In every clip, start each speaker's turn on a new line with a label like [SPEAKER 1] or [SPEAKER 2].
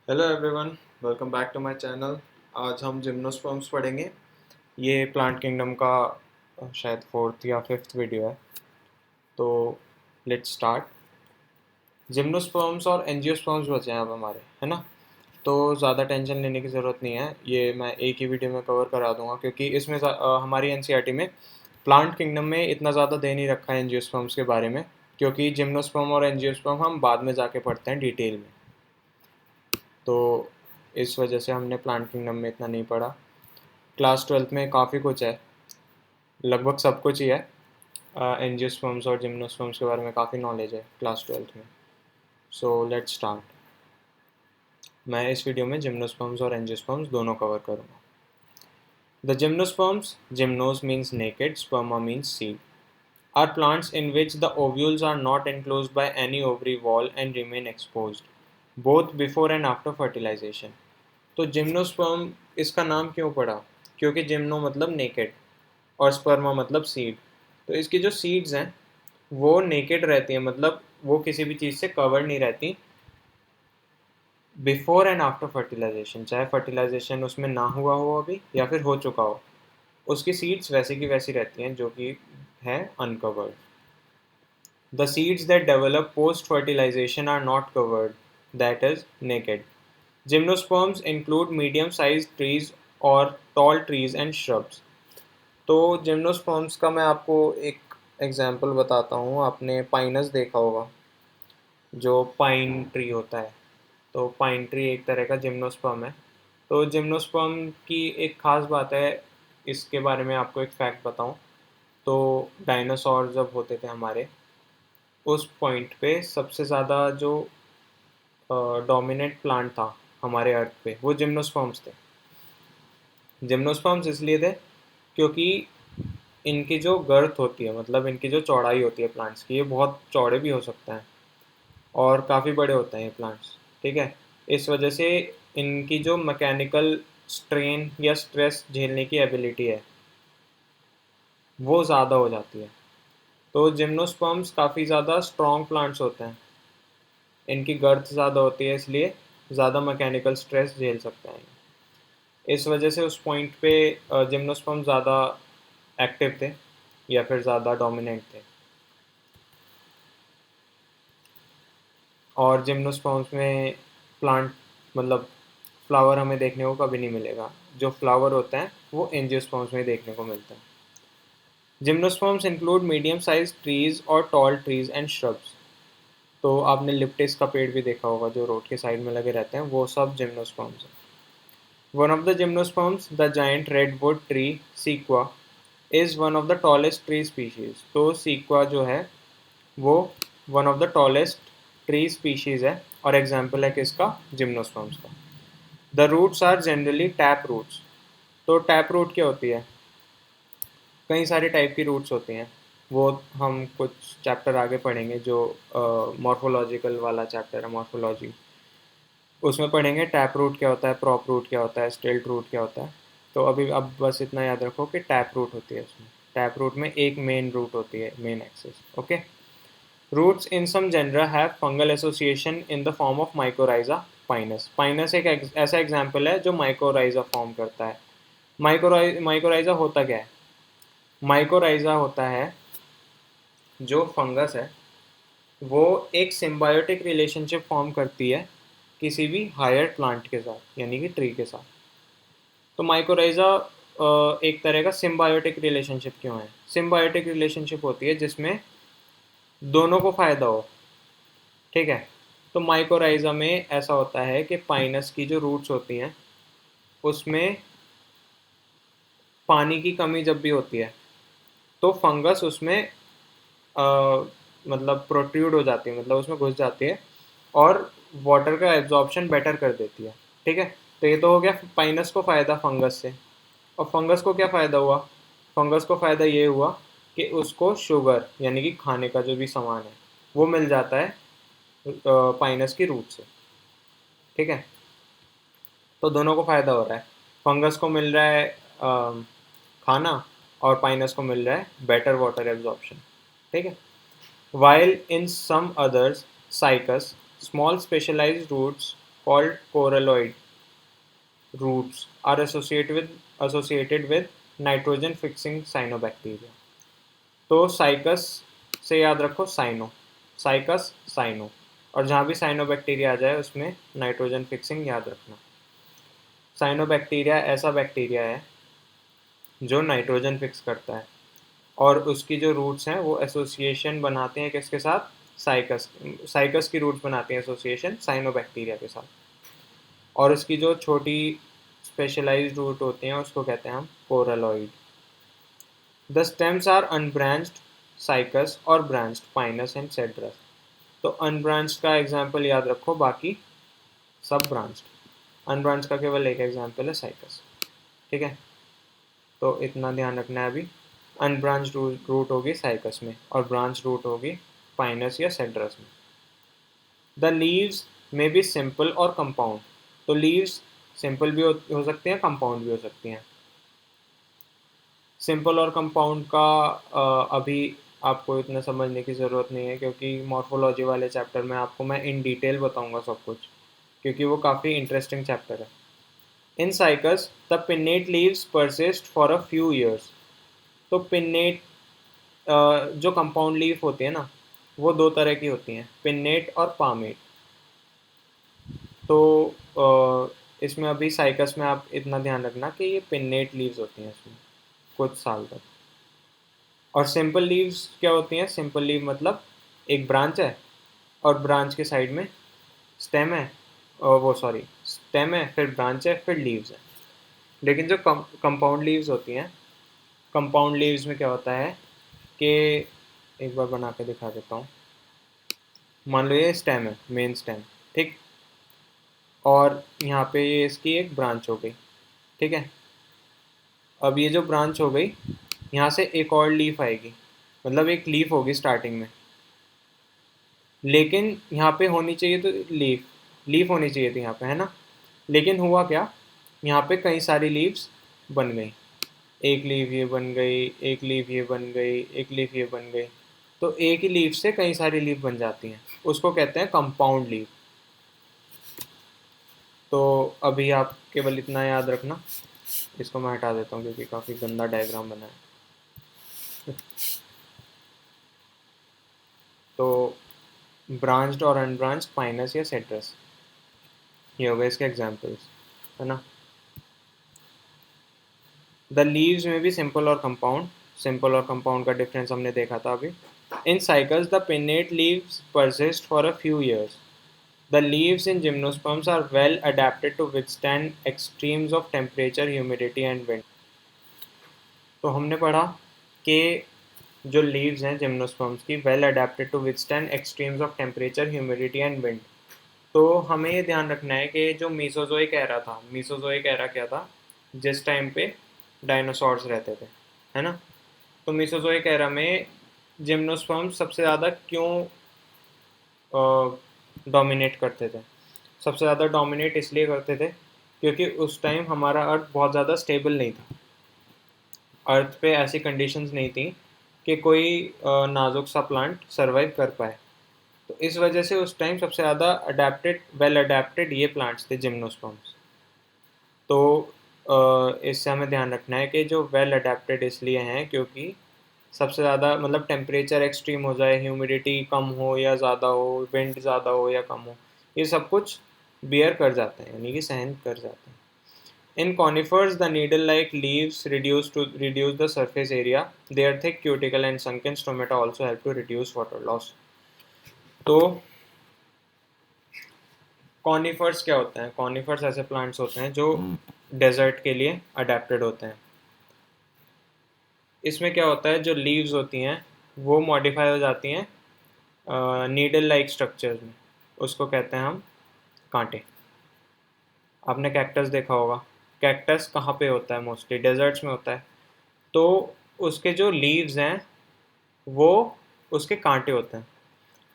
[SPEAKER 1] Hello everyone, welcome back to my channel. आज हम gymnosperms पढ़ेंगे। ये प्लांट किंगडम का शायद फोर्थ या फिफ्थ वीडियो है। तो लेट्स स्टार्ट। जिम्नोस्पर्म्स और एंजियोस्पर्म्स बचे हैं अब हमारे, है ना। तो ज़्यादा टेंशन लेने की ज़रूरत नहीं है, ये मैं एक ही वीडियो में कवर करा दूंगा क्योंकि इसमें हमारी एनसीईआरटी में प्लांट किंगडम में इतना ज़्यादा दे नहीं रखा है एंजियोस्पर्म्स के बारे में, क्योंकि जिम्नोस्पर्म और एंजियोस्पर्म हम बाद में जाके पढ़ते हैं डिटेल में। तो इस वजह से हमने प्लांट किंगडम में इतना नहीं पढ़ा। क्लास ट्वेल्थ में काफ़ी कुछ है, लगभग सब कुछ ही है। एंजियोस्पर्म्स और जिम्नोस्पर्म्स के बारे में काफ़ी नॉलेज है क्लास ट्वेल्थ में। So let's start. मैं इस वीडियो में जिम्नोस्पर्म्स और एंजियोस्पर्म्स दोनों कवर करूँगा। The gymnosperms, जिम्नोस means naked, sperma means seed, are plants in which the ovules are not enclosed by any ovary wall and remain exposed, both before and after fertilization. तो gymnosperm इसका नाम क्यों पड़ा? क्योंकि gymno मतलब naked और स्पर्मा मतलब seed. तो इसकी जो सीड्स हैं वो नेकेड रहती हैं, मतलब वो किसी भी चीज़ से कवर नहीं रहती बिफोर एंड आफ्टर फर्टिलाइजेशन। चाहे फर्टिलाइजेशन उसमें ना हुआ हो अभी या फिर हो चुका हो, उसकी सीड्स वैसी की वैसी रहती हैं जो कि है uncovered. The seeds that develop post fertilisation are not covered, that is naked. Gymnosperms include medium size trees और टॉल ट्रीज एंड श्रब्स। तो जिम्नोस्पर्म्स का मैं आपको एक एग्जांपल बताता हूँ। आपने पाइनस देखा होगा, जो पाइन ट्री होता है। तो पाइन ट्री एक तरह का जिम्नोस्पर्म है। तो जिम्नोस्पर्म की एक ख़ास बात है, इसके बारे में आपको एक फैक्ट बताऊँ तो डायनासोर जब होते थे हमारे, उस पॉइंट पे सबसे ज़्यादा जो डोमिनेंट प्लांट था हमारे अर्थ पे वो जिम्नोस्पर्म्स थे। जिम्नोस्पर्म्स इसलिए थे क्योंकि इनकी जो गर्थ होती है, मतलब इनकी जो चौड़ाई होती है प्लांट्स की, ये बहुत चौड़े भी हो सकते हैं और काफ़ी बड़े होते हैं ये प्लांट्स। ठीक है, इस वजह से इनकी जो मैकेनिकल स्ट्रेन या स्ट्रेस झेलने की एबिलिटी है वो ज़्यादा हो जाती है। तो जिम्नोस्पर्म्स काफ़ी ज़्यादा स्ट्रॉन्ग प्लांट्स होते हैं, इनकी गर्थ ज़्यादा होती है इसलिए ज़्यादा मैकेनिकल स्ट्रेस झेल सकते हैं। इस वजह से उस पॉइंट पे जिम्नोस्पर्म ज़्यादा एक्टिव थे या फिर ज़्यादा डोमिनेंट थे। और जिम्नोस्पर्म्स में प्लांट मतलब फ्लावर हमें देखने को कभी नहीं मिलेगा। जो फ्लावर होते हैं वो एंजियोस्पर्म्स में देखने को मिलते हैं। Gymnosperms include medium size trees और टॉल ट्रीज एंड श्रब्स। तो आपने लिप्टिस का पेड़ भी देखा होगा जो रोड के साइड में लगे रहते हैं, वो सब जिम्नोस्पर्म्स हैं। One of the gymnosperms, the giant redwood tree sequoia, is one of the tallest tree species. तो सीक्वा जो है वो one of the tallest tree species है और एग्जाम्पल है किसका? जिम्नोस्पर्म्स का। The roots are generally tap roots. तो टैप रूट क्या होती है? कई सारे टाइप की रूट्स होती हैं, वो हम कुछ चैप्टर आगे पढ़ेंगे। जो मॉर्फोलॉजिकल वाला चैप्टर है, मॉर्फोलॉजी, उसमें पढ़ेंगे टैप रूट क्या होता है, प्रॉप रूट क्या होता है, स्टिल्ट रूट क्या होता है। तो अभी अब बस इतना याद रखो कि टैप रूट होती है उसमें। टैप रूट में एक मेन रूट होती है, main axis. Okay. Roots in some genera have fungal association in the form of mycorrhiza pinus. Pinus एक ऐसा एग्जाम्पल है जो माइकोराइजा फॉर्म करता है। माइकोराइजा होता क्या है? माइकोराइजा होता है, जो फंगस है वो एक सिम्बायोटिक रिलेशनशिप फॉर्म करती है किसी भी हायर प्लांट के साथ, यानी कि ट्री के साथ। तो माइकोराइजा एक तरह का सिम्बायोटिक रिलेशनशिप क्यों है? सिम्बायोटिक रिलेशनशिप होती है जिसमें दोनों को फ़ायदा हो। ठीक है। तो माइकोराइजा में ऐसा होता है कि पाइनस की जो रूट्स होती हैं उसमें पानी की कमी जब भी होती है तो फंगस उसमें अ, मतलब प्रोट्रूड हो जाती है, मतलब उसमें घुस जाती है और वाटर का एब्जॉर्प्शन बेटर कर देती है। ठीक है। तो ये तो हो गया पाइनस को फ़ायदा फंगस से। और फंगस को क्या फ़ायदा हुआ? फंगस को फ़ायदा ये हुआ कि उसको शुगर यानी कि खाने का जो भी सामान है वो मिल जाता है पाइनस की रूट से। ठीक है। तो दोनों को फ़ायदा हो रहा है, फंगस को मिल रहा है खाना और पाइनस को मिल रहा है बेटर वाटर एब्जॉर्प्शन। ठीक है। While in some others, cycas, small specialized roots called coralloid roots are associated with nitrogen fixing cyanobacteria. तो साइकस से याद रखो साइनो, साइकस साइनो, और जहाँ भी साइनोबैक्टीरिया आ जाए उसमें नाइट्रोजन फिक्सिंग याद रखना। साइनोबैक्टीरिया ऐसा बैक्टीरिया है जो नाइट्रोजन फिक्स करता है, और उसकी जो रूट्स हैं वो एसोसिएशन बनाते हैं किसके साथ? साइकस, साइकस की रूट्स बनाती हैं एसोसिएशन साइनोबैक्टीरिया के साथ, और उसकी जो छोटी स्पेशलाइज्ड रूट होती हैं उसको कहते हैं हम coralloid. The stems are unbranched Cycas और ब्रांच्ड पाइनस एंड सेड्रस। तो अनब्रांच्ड का एग्जाम्पल याद रखो, बाकी सब ब्रांच्ड। अनब्रांच का केवल एक एग्जाम्पल है साइकस, ठीक है। तो इतना ध्यान रखना है अभी। अनब्रांच रूट होगी साइकस में और ब्रांच रूट होगी पाइनस या सेड्रस में। द लीव्स में बी सिंपल और कंपाउंड। तो लीव्स सिंपल भी हो सकती हैं, कंपाउंड भी हो सकती हैं। सिंपल और कंपाउंड का अभी आपको इतना समझने की ज़रूरत नहीं है, क्योंकि मॉर्फोलॉजी वाले चैप्टर में आपको मैं इन डिटेल बताऊंगा सब कुछ, क्योंकि वो काफ़ी इंटरेस्टिंग चैप्टर है। इन cycas the pinnate leaves persist for a few years. तो पिन्नेट जो कंपाउंड लीफ होती है ना, वो दो तरह की होती हैं, पिन्नेट और पामेट। तो इसमें अभी साइकस में आप इतना ध्यान रखना कि ये पिन्नेट लीव्स होती हैं इसमें कुछ साल तक। और सिंपल लीव्स क्या होती हैं? सिंपल लीव मतलब एक ब्रांच है और ब्रांच के साइड में स्टेम है, स्टेम है, फिर ब्रांच है, फिर लीव्स है। लेकिन जो कंपाउंड लीव्स होती हैं, कंपाउंड लीव्स में क्या होता है कि एक बार बना के दिखा देता हूँ। मान लो ये स्टेम है, मेन स्टेम, ठीक, और यहाँ पे ये इसकी एक ब्रांच हो गई, ठीक है। अब ये जो ब्रांच हो गई, यहाँ से एक और लीफ आएगी, मतलब एक लीफ होगी स्टार्टिंग में, लेकिन यहाँ पे होनी चाहिए तो लीफ होनी चाहिए थी यहाँ पे, है ना। लेकिन हुआ क्या, यहाँ पे कई सारी लीव्स बन गई। एक लीफ ये बन गई, एक लीफ ये बन गई, एक लीफ ये बन गई। तो एक ही लीफ से कई सारी लीफ बन जाती हैं, उसको कहते हैं कंपाउंड लीफ। तो अभी आप केवल इतना याद रखना, इसको मैं हटा देता हूँ क्योंकि काफ़ी गंदा डायग्राम बना है। तो ब्रांच्ड और अनब्रांच्ड पाइनस या सेट्रस, ये हो गए इसके एग्जाम्पल्स, है ना। द लीव्स में भी सिंपल और कंपाउंड, सिंपल और कंपाउंड का डिफरेंस हमने देखा था अभी। In Cycas the pinnate leaves persist for a few years. The leaves in gymnosperms are well adapted to withstand extremes of temperature, humidity and wind. तो हमने पढ़ा कि जो लीव्स हैं जिम्नोस्पर्म्स की well adapted to withstand extremes of temperature, humidity and wind. तो हमें ये ध्यान रखना है कि जो मीसोजोइक एरा था, मीसोजोइक एरा क्या था? जिस टाइम पे डायनासोर्स रहते थे, है ना। तो मीसोजोइक एरा में जिम्नोस्पर्म्स सबसे ज़्यादा क्यों डोमिनेट करते थे? सबसे ज़्यादा डोमिनेट इसलिए करते थे क्योंकि उस टाइम हमारा अर्थ बहुत ज़्यादा स्टेबल नहीं था। अर्थ पे ऐसी कंडीशंस नहीं थी कि कोई नाजुक सा प्लांट सरवाइव कर पाए। तो इस वजह से उस टाइम सबसे ज़्यादा अडेप्टेड, वेल अडेप्टेड ये प्लांट्स थे जिम्नोस्पर्म्स। तो इससे हमें ध्यान रखना है कि जो वेल अडेप्टेड इसलिए हैं क्योंकि सबसे ज़्यादा मतलब टेम्परेचर एक्सट्रीम हो जाए, ह्यूमिडिटी कम हो या ज़्यादा हो, विंड ज़्यादा हो या कम हो, ये सब कुछ बियर कर जाते हैं, यानी कि सहन कर जाते हैं। In conifers the needle like leaves reduce the surface area. Their thick cuticle and sunken stomata also help to reduce water loss. तो कॉनिफर्स क्या होते हैं? कॉनिफर्स ऐसे प्लांट्स होते हैं जो डेजर्ट के लिए अडेप्टेड होते हैं। इसमें क्या होता है, जो लीव्स होती हैं वो मॉडिफाई हो जाती हैं नीडल लाइक स्ट्रक्चर्स में, उसको कहते हैं हम कांटे। आपने कैक्टस देखा होगा, कैक्टस कहाँ पे होता है? मोस्टली डेजर्ट्स में होता है। तो उसके जो लीव्स हैं वो उसके कांटे होते हैं,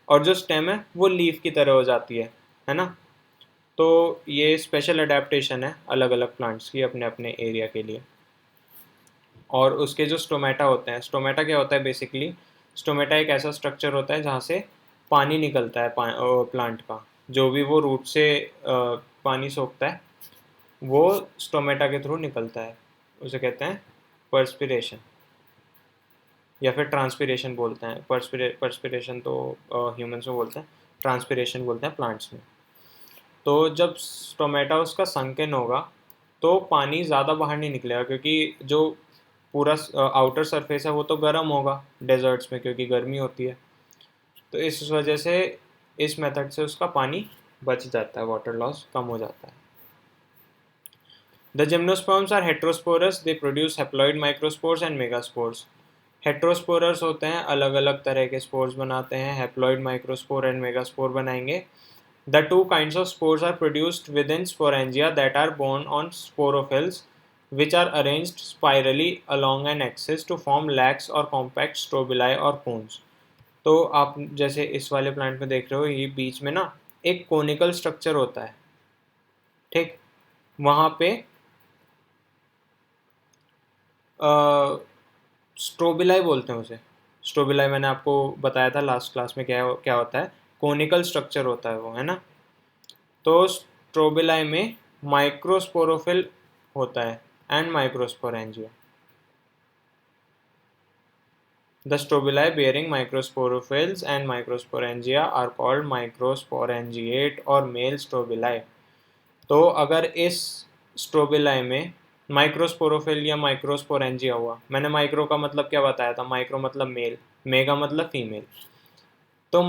[SPEAKER 1] और जो स्टेम है वो लीफ की तरह हो जाती है ना। तो ये स्पेशल अडेप्टेशन है अलग अलग प्लांट्स की अपने अपने एरिया के लिए। और उसके जो स्टोमेटा होते हैं, स्टोमेटा क्या होता है बेसिकली? स्टोमेटा एक ऐसा स्ट्रक्चर होता है जहाँ से पानी निकलता है प्लांट का, जो भी वो रूट से पानी सोखता है वो स्टोमेटा के थ्रू निकलता है, उसे कहते हैं पर्सपिरेशन या फिर ट्रांसपिरेशन बोलते हैं। पर्सपिरेशन तो ह्यूमंस में बोलते हैं, ट्रांसपिरेशन बोलते हैं प्लांट्स में। तो जब स्टोमेटा उसका संकिन होगा तो पानी ज़्यादा बाहर नहीं निकलेगा, क्योंकि जो पूरा आउटर सरफेस है वो तो गर्म होगा डेजर्ट्स में, क्योंकि गर्मी होती है। तो इस वजह से इस मेथड से उसका पानी बच जाता है, वाटर लॉस कम हो जाता है। The gymnosperms are heterosporous, they produce haploid microspores and megaspores. Heterosporous होते हैं, अलग अलग तरह के स्पोर्स बनाते हैं, हैप्लॉइड माइक्रोस्पोर एंड मेगास्पोर बनाएंगे। The two kinds of spores are produced within sporangia that are borne on sporophylls which are arranged spirally along an axis to form lax और कॉम्पैक्ट स्ट्रोबिलाई और cones. तो आप जैसे इस वाले plant में देख रहे हो, ये बीच में ना एक कोनिकल स्ट्रक्चर होता है, ठीक, वहाँ पे स्ट्रोबिलाई बोलते हैं उसे। स्ट्रोबिलाई मैंने आपको बताया था लास्ट क्लास में क्या क्या होता है, कोनिकल स्ट्रक्चर होता है वो, है ना। तो स्ट्रोबिलाई में माइक्रोस्पोरोफिल होता है and microsporangia. The strobili bearing microsporophils and microsporangia are called microsporangiate और मेल स्ट्रोबिलाई। तो अगर इस स्ट्रोबिलाई में माइक्रोस्पोरोफिल या माइक्रोस्पोरेंजिया हुआ, मैंने माइक्रो का मतलब क्या बताया था, माइक्रो मतलब मेल, मेगा मतलब फीमेल। तो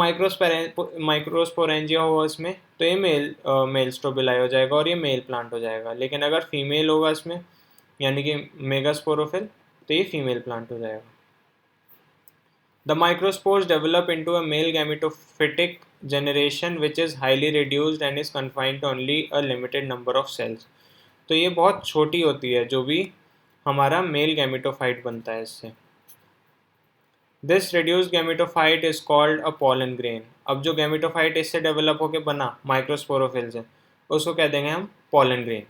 [SPEAKER 1] माइक्रोस्पोरेंजिया हुआ इसमें, तो ये मेल स्ट्रोबिलाई हो जाएगा और ये मेल प्लांट हो जाएगा। लेकिन अगर फीमेल होगा इसमें, यानी कि मेगास्पोरोफिल, तो ये फीमेल प्लांट हो जाएगा। The microspores develop into a male gametophytic generation which is highly reduced and is confined to only a limited number of cells. तो ये बहुत छोटी होती है, जो भी हमारा मेल गैमेटोफाइट बनता है इससे। This reduced gametophyte is called a pollen grain. अब जो गैमेटोफाइट इससे डेवलप होके बना माइक्रोस्पोरोफिल से, उसको कह देंगे हम pollen grain.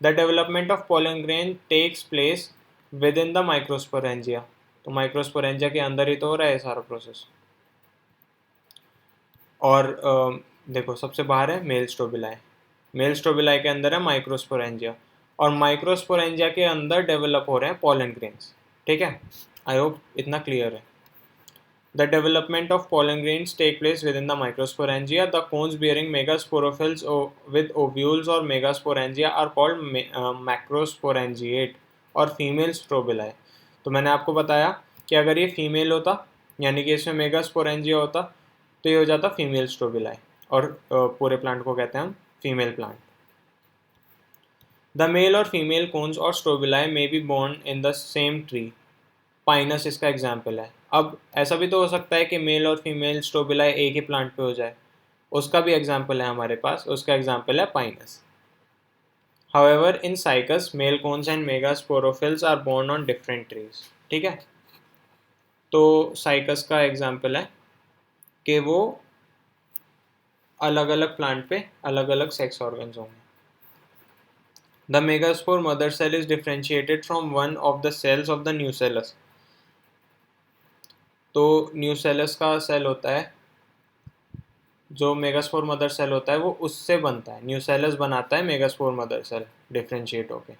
[SPEAKER 1] The development of pollen grain takes place within the microsporangia. तो माइक्रोस्पोरेंजिया के अंदर ही तो हो रहा है सारा प्रोसेस। और देखो सबसे बाहर है मेल स्ट्रोबिलाई, मेल स्ट्रोबिलाई के अंदर है माइक्रोस्पोरेंजिया, और माइक्रोस्पोरेंजिया के अंदर डेवलप हो रहे हैं पॉलन ग्रेन्स। ठीक है, आई होप इतना क्लियर है। The development of pollen grains take place within the microsporangia. The cones bearing megasporophylls with ovules or megasporangia are called macrosporangiate और फीमेल स्ट्रोबिलाई। तो मैंने आपको बताया कि अगर ये फीमेल होता, यानी कि इसमें मेगास्पोरेंजिया होता, तो ये हो जाता फीमेल स्ट्रोबिलाई, और पूरे प्लांट को कहते हैं हम फीमेल प्लांट। द मेल और फीमेल कोन्स और strobili may be borne in the same tree. Pinus इसका एग्जाम्पल है। अब ऐसा भी तो हो सकता है कि मेल और फीमेल स्ट्रोबिलाई एक ही प्लांट पे हो जाए, उसका भी एग्जाम्पल है हमारे पास, उसका एग्जाम्पल है Pinus. However, in Cycas, male cones and megasporophylls are born on different trees. ठीक है, तो साइकस का एग्जाम्पल है कि वो अलग अलग प्लांट पे अलग अलग सेक्स ऑर्गन्स होंगे। The megaspore mother cell is differentiated from one of the cells of the nucellus. तो न्यूसेलस का सेल होता है, जो मेगास्पोर मदर सेल होता है वो उससे बनता है, न्यूसेलस बनाता है मेगास्पोर मदर सेल डिफरेंशिएट होके।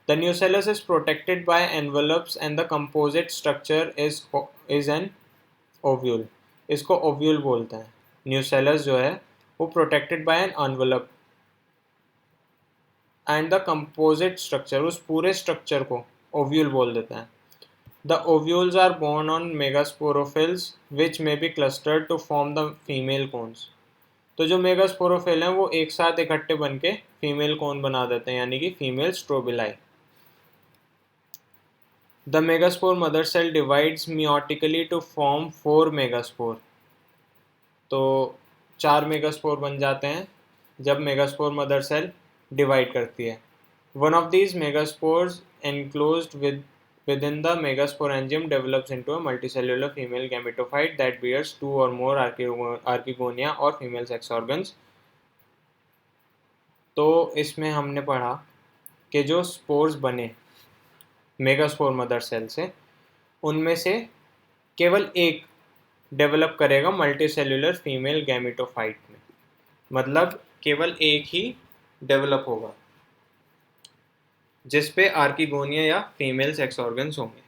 [SPEAKER 1] The nucellus is protected by envelopes and the composite structure is an ovule. इसको ओव्यूल बोलते हैं। न्यूसेलस जो है वो protected by an envelope and the composite structure, उस पूरे स्ट्रक्चर को ओव्यूल बोल देते हैं। The ovules are borne on megasporophylls which may be clustered to form the female cones. तो जो मेगास्पोरोफिल हैं वो एक साथ इकट्ठे बन के फीमेल कोन बना देते हैं, यानी कि female strobili. The megaspore mother cell divides meiotically to form 4 megaspore. तो 4 मेगास्पोर बन जाते हैं जब मेगास्पोर मदर सेल डिवाइड करती है। One of these megaspores enclosed within the megasporangium develops into a multicellular female gametophyte that bears 2 or more archegonia और female sex organs. तो इसमें हमने पढ़ा कि जो स्पोर्स बने मेगास्पोर मदर सेल से, उनमें से केवल एक डेवलप करेगा मल्टीसेल्युलर फीमेल गैमेटोफाइट में। मतलब केवल एक ही डेवलप होगा जिस पे आर्किगोनिया या फीमेल सेक्स ऑर्गन्स होंगे।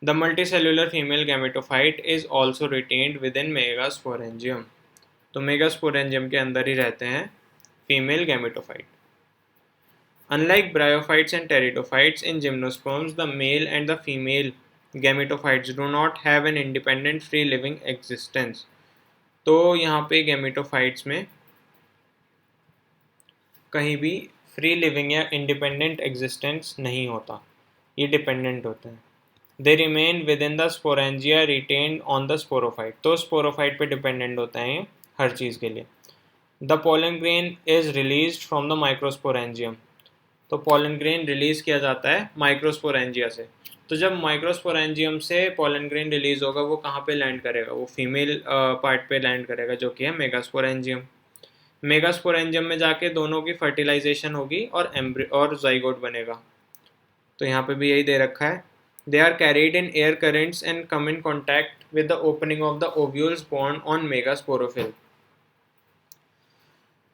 [SPEAKER 1] The multicellular female gametophyte is also retained with in megasporangium. तो मेगास्पोरेंजियम के अंदर ही रहते हैं female gametophyte. Unlike bryophytes and pteridophytes, in gymnosperms, the male and the female gametophytes do not have an independent free living existence. तो यहाँ पे gametophytes में कहीं भी फ्री लिविंग या इंडिपेंडेंट एग्जिस्टेंस नहीं होता, ये डिपेंडेंट होते हैं। They remain with in the sporangia retained on the sporophyte. तो स्पोरोफाइट पे डिपेंडेंट होते हैं ये हर चीज़ के लिए। The pollen grain is release from the microsporangium. तो पोलन ग्रेन रिलीज़ किया जाता है माइक्रोस्पोरेंजिया से। तो जब माइक्रोस्पोरेंजियम से पोलन ग्रेन रिलीज़ होगा वो कहाँ पे लैंड करेगा, वो फीमेल पार्ट पे लैंड करेगा जो कि है मेगास्पोरेंजियम। मेगास्पोरेंजियम में जाके दोनों की फर्टिलाइजेशन होगी और जाइगोट बनेगा। तो यहाँ पे भी यही दे रखा है। They are carried in air currents and come in contact with the opening of the ovules borne on megasporophyll.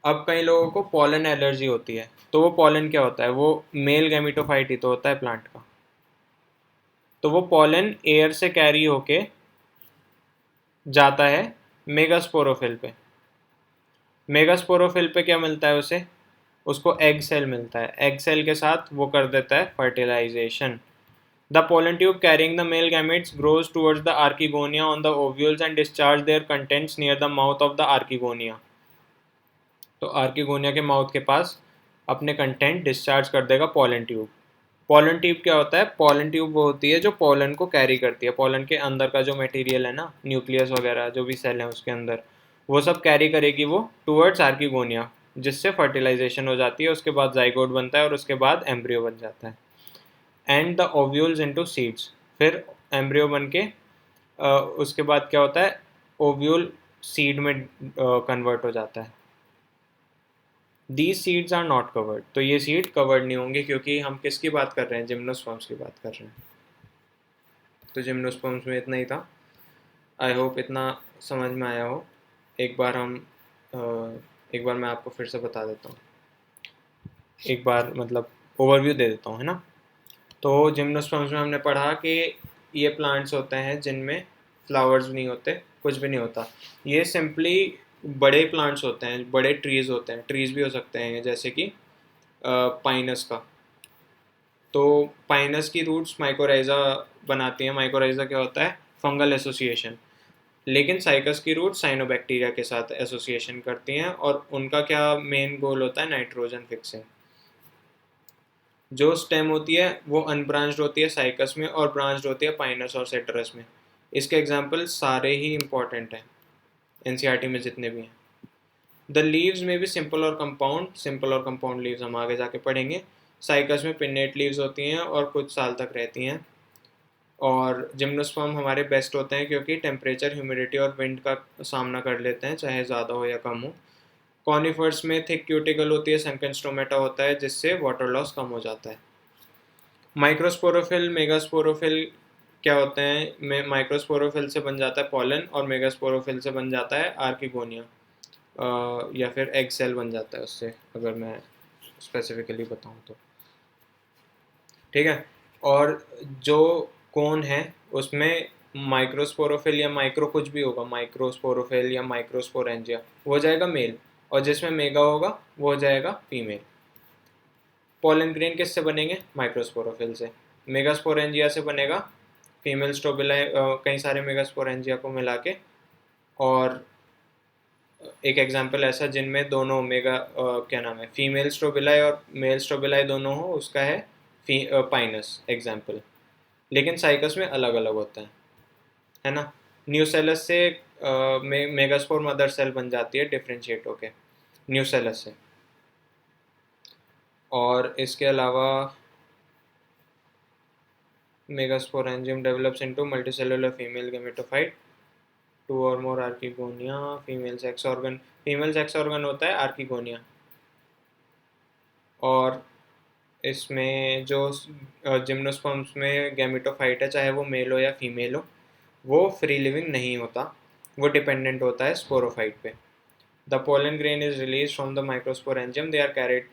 [SPEAKER 1] अब कई लोगों को पॉलन एलर्जी होती है, तो वो पॉलन क्या होता है, वो मेल गैमेटोफाइट ही तो होता है प्लांट का। तो वो पॉलन एयर से कैरी होके जाता है मेगास्पोरोफिल पे। मेगास्पोरोफिल पे क्या मिलता है उसे, उसको एग सेल मिलता है। एग सेल के साथ वो कर देता है fertilisation. The pollen tube carrying the male gametes grows towards the archegonia on the ovules and discharge their contents near the mouth of the archegonia. तो आर्किगोनिया के माउथ के पास अपने कंटेंट डिस्चार्ज कर देगा पोलन ट्यूब। पोलन ट्यूब क्या होता है, पोलन ट्यूब वो होती है जो पोलन को कैरी करती है। पोलन के अंदर का जो मटेरियल है ना, न्यूक्लियस वगैरह जो भी सेल है उसके अंदर, वो सब कैरी करेगी वो टूवर्ड्स आर्किगोनिया, जिससे फर्टिलाइजेशन हो जाती है। उसके बाद जाइगोट बनता है और उसके बाद एम्ब्रियो बन जाता है। And the ovules into seeds, फिर एम्ब्रियो बन के उसके बाद क्या होता है, ओव्यूल सीड में कन्वर्ट हो जाता है। These seeds are not covered। तो ये सीड कवर्ड नहीं होंगे क्योंकि हम किसकी बात कर रहे हैं, जिम्नोस्पर्म्स की बात कर रहे हैं। तो जिम्नोस्पर्म्स में इतना ही था। आई होप इतना समझ में आया हो। एक बार मैं आपको फिर से बता देता हूँ, एक बार मतलब ओवरव्यू दे देता हूँ, है ना। तो जिम्नोस्पर्म्स में हमने पढ़ा कि ये प्लांट्स होते हैं जिनमें फ्लावर्स नहीं होते, कुछ भी नहीं होता। ये सिंपली बड़े प्लांट्स होते हैं, बड़े ट्रीज़ होते हैं। ट्रीज़ भी हो सकते हैं जैसे कि पाइनस का। तो पाइनस की रूट्स माइकोराइजा बनाती हैं। माइकोराइजा क्या होता है, फंगल एसोसिएशन। लेकिन साइकस की रूट्स साइनोबैक्टीरिया के साथ एसोसिएशन करती हैं और उनका क्या मेन गोल होता है, नाइट्रोजन फिक्सिंग। जो स्टेम होती है वो अनब्रांच्ड होती है साइकस में और ब्रांच्ड होती है पाइनस और सेटरस में। इसके एग्जाम्पल सारे ही इंपॉर्टेंट हैं एनसीईआरटी में जितने भी हैं। द लीव्स में भी सिंपल और कंपाउंड लीव्स हम आगे जाके पढ़ेंगे। साइकस में पिन्नेट लीव्स होती हैं और कुछ साल तक रहती हैं। और जिम्नोस्पर्म हमारे बेस्ट होते हैं क्योंकि टेम्परेचर, ह्यूमिडिटी और विंड का सामना कर लेते हैं, चाहे ज़्यादा हो या कम हो। कॉनिफर्स में थिक क्यूटिकल होती है, संकन स्टोमेटा होता है जिससे वाटर लॉस कम हो जाता है। माइक्रोस्पोरोफिल, मेगास्पोरोफिल क्या होते हैं, माइक्रोस्पोरोफिल से बन जाता है पॉलन और मेगास्पोरोफिल से बन जाता है आर्किगोनिया, या फिर एग सेल बन जाता है उससे, अगर मैं स्पेसिफिकली बताऊँ तो। ठीक है। और जो कोन है उसमें माइक्रोस्पोरोफिल या माइक्रो कुछ भी होगा, माइक्रोस्पोरोफिल या माइक्रोस्पोरेंजिया, वो हो जाएगा मेल, और जिसमें मेगा होगा वो हो जाएगा फीमेल। पोलन ग्रेन किससे बनेंगे, माइक्रोस्पोरोफिल से। मेगास्पोरेंजिया से बनेगा फीमेल स्ट्रोबिलाई, कई सारे मेगास्पोरेंजिया को मिला के। और एक एग्जांपल ऐसा जिनमें दोनों क्या नाम है, फीमेल स्ट्रोबिलाई और मेल स्ट्रोबिलाई दोनों हो, उसका है पाइनस एग्जांपल। लेकिन साइकस में अलग अलग होता है ना। न्यूसेलस से मेगास्पोर मदर सेल बन जाती है डिफ्रेंशिएट होके न्यूसेलस से। और इसके अलावा megasporangium develops into multicellular female gametophyte, 2 और मोर आर्किगोनिया, फीमेल सेक्स ऑर्गन होता है आर्किगोनिया। और इसमें जो जिम्नोस्पर्म्स में गैमेटोफाइट है, चाहे वो मेल हो या फीमेल हो, वो फ्री लिविंग नहीं होता, वो डिपेंडेंट होता है स्पोरोफाइट पे। The pollen grain is release from the microspore enzyme, they are carried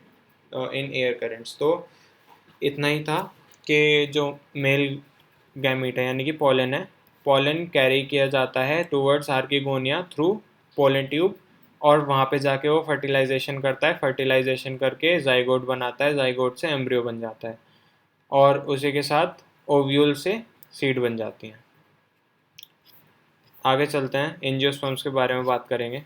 [SPEAKER 1] in air currents. तो इतना ही था कि जो मेल गैमीट है यानी कि पोलन है, पोलन कैरी किया जाता है towards archegonia through pollen tube, और वहाँ पे जाके वो फर्टिलाइजेशन करता है, फर्टिलाइजेशन करके जाइगोट बनाता है, जाइगोट से एम्ब्रियो बन जाता है, और उसी के साथ ओव्यूल से सीड बन जाती हैं। आगे चलते हैं, एंजियोस्पर्म्स के बारे में बात करेंगे।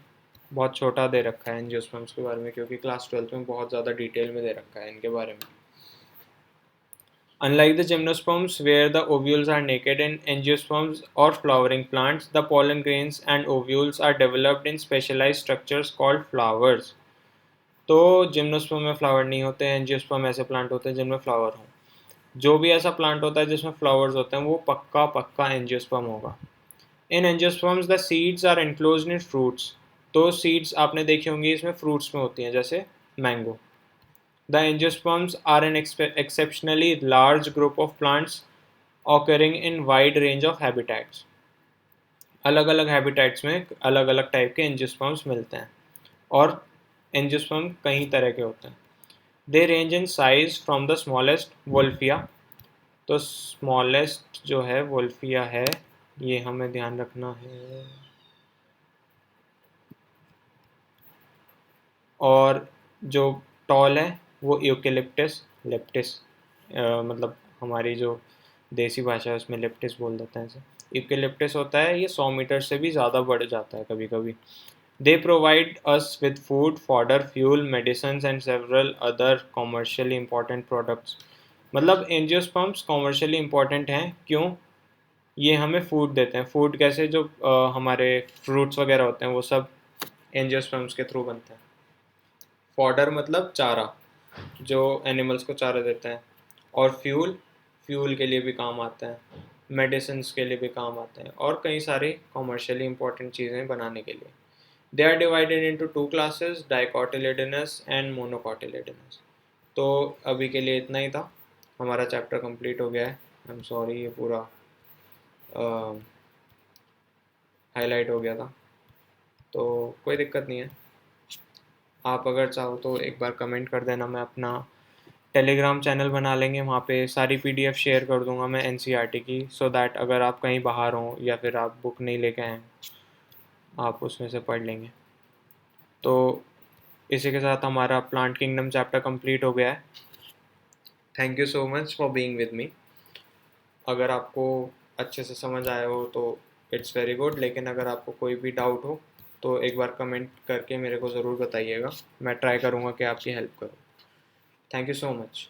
[SPEAKER 1] बहुत छोटा दे रखा है एंजियोस्पर्म्स के बारे में, क्योंकि क्लास 12 में बहुत ज़्यादा डिटेल में दे रखा है इनके बारे में। Unlike the gymnosperms, where the ovules are naked, in angiosperms or flowering plants, the pollen grains and ovules are developed in specialized structures called flowers. तो जिम्नोस्पर्म में फ्लावर नहीं होते हैं, एंजियोस्पर्म ऐसे प्लांट होते हैं जिनमें फ्लावर हो। जो भी ऐसा प्लांट होता है जिसमें फ्लावर्स होते हैं वो पक्का एंजियोस्पर्म होगा। In angiosperms the seeds are enclosed in fruits. तो सीड्स आपने देखी होंगी इसमें फ्रूट्स में होती हैं, जैसे mango. The angiosperms are an exceptionally large group of plants occurring in wide range of habitats. अलग अलग हैबिटेट्स में अलग अलग टाइप के एंजियोस्पर्म्स मिलते हैं, और एंजियोस्पर्म कई तरह के होते हैं। They range in size from the smallest Wolffia. तो स्मॉलेस्ट जो है वोल्फिया है, ये हमें ध्यान रखना है। और जो टॉल है वो यूकेलिप्टस लेप्टिस, मतलब हमारी जो देसी भाषा है उसमें लेप्टिस बोल देते हैं इसे, यूकेलिप्टस होता है, ये 100 मीटर से भी ज़्यादा बढ़ जाता है कभी कभी। They provide us with food, fodder, fuel, medicine and several other commercially important products. मतलब एंजियोस्पर्म्स कॉमर्शियली इंपॉर्टेंट हैं, क्यों? ये हमें फूड देते हैं। फूड कैसे? जो हमारे फ्रूट्स वगैरह होते हैं वो सब एंजियोस्पर्म्स के थ्रू बनते हैं। फॉडर मतलब चारा, जो एनिमल्स को चारा देता है, और फ्यूल के लिए भी काम आता है, मेडिसिन के लिए भी काम आता है, और कई सारी कॉमर्शियली इंपॉर्टेंट चीज़ें बनाने के लिए। They are divided into 2 classes, dicotyledonous and monocotyledonous. तो अभी के लिए इतना ही था, हमारा चैप्टर कंप्लीट हो गया है। आई एम सॉरी, ये पूरा हाईलाइट हो गया था, तो कोई दिक्कत नहीं है। आप अगर चाहो तो एक बार कमेंट कर देना, मैं अपना टेलीग्राम चैनल बना लेंगे, वहाँ पे सारी पीडीएफ शेयर कर दूंगा मैं एनसीईआरटी की, सो दैट अगर आप कहीं बाहर हों या फिर आप बुक नहीं लेके आएँ, आप उसमें से पढ़ लेंगे। तो इसी के साथ हमारा प्लांट किंगडम चैप्टर कंप्लीट हो गया है। Thank you so much for being with me. अगर आपको अच्छे से समझ आया हो तो इट्स वेरी गुड, लेकिन अगर आपको कोई भी डाउट हो तो एक बार कमेंट करके मेरे को ज़रूर बताइएगा, मैं ट्राई करूँगा कि आपकी हेल्प करूँ। Thank you so much.